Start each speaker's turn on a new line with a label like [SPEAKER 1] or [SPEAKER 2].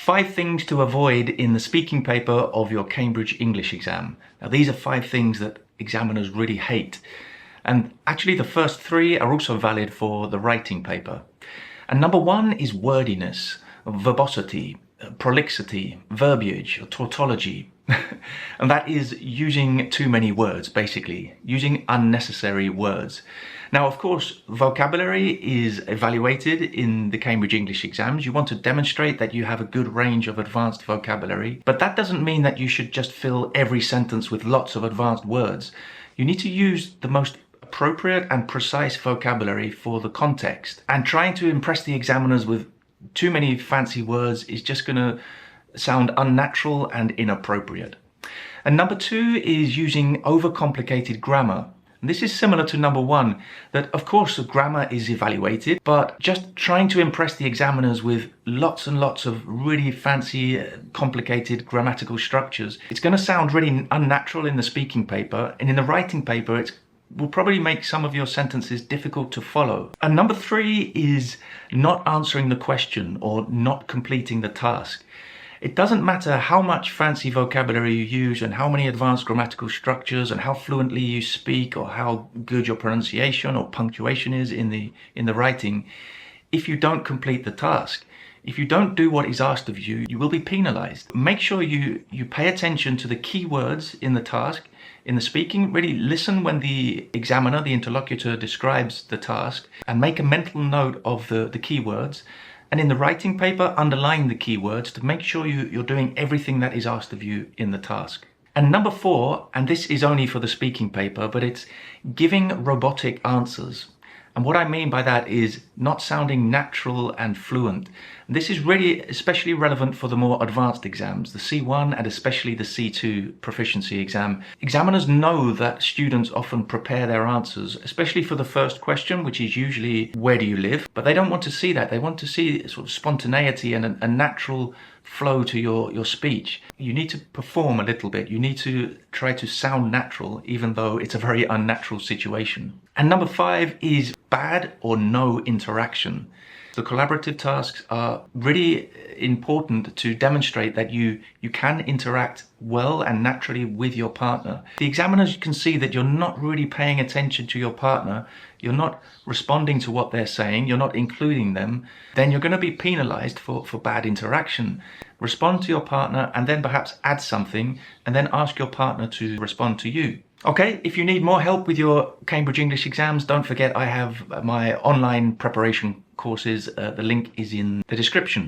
[SPEAKER 1] 5 things to avoid in the speaking paper of your Cambridge English exam. Now these are 5 things that examiners really hate. And actually the first 3 are also valid for the writing paper. And number 1 is wordiness, verbosity, prolixity, verbiage, or tautology. And that is using too many words, basically, using unnecessary words. Now, of course, vocabulary is evaluated in the Cambridge English exams. You want to demonstrate that you have a good range of advanced vocabulary, but that doesn't mean that you should just fill every sentence with lots of advanced words. You need to use the most appropriate and precise vocabulary for the context. And trying to impress the examiners with too many fancy words is just going to sound unnatural and inappropriate. And number 2 is using overcomplicated grammar. And this is similar to number 1, that of course the grammar is evaluated, but just trying to impress the examiners with lots and lots of really fancy, complicated grammatical structures, it's going to sound really unnatural in the speaking paper, and in the writing paper it will probably make some of your sentences difficult to follow. And number 3 is not answering the question or not completing the task. It doesn't matter how much fancy vocabulary you use and how many advanced grammatical structures and how fluently you speak or how good your pronunciation or punctuation is in the writing. If you don't complete the task, if you don't do what is asked of you, you will be penalized. Make sure you pay attention to the key words in the task. In the speaking, really listen when the examiner, the interlocutor, describes the task and make a mental note of the key words. And in the writing paper, underline the keywords to make sure you're doing everything that is asked of you in the task. And number 4, and this is only for the speaking paper, but it's giving robotic answers. And what I mean by that is not sounding natural and fluent. This is really especially relevant for the more advanced exams, the C1 and especially the C2 proficiency exam. Examiners know that students often prepare their answers, especially for the first question, which is usually, where do you live? But they don't want to see that. They want to see sort of spontaneity and a natural flow to your speech. You need to perform a little bit. You need to try to sound natural, even though it's a very unnatural situation. And number 5 is bad or no interaction. The collaborative tasks are really important to demonstrate that you can interact well and naturally with your partner. The examiners can see that you're not really paying attention to your partner, you're not responding to what they're saying, you're not including them, then you're going to be penalized for bad interaction. Respond to your partner and then perhaps add something and then ask your partner to respond to you. Okay, if you need more help with your Cambridge English exams, don't forget I have my online preparation courses. The link is in the description.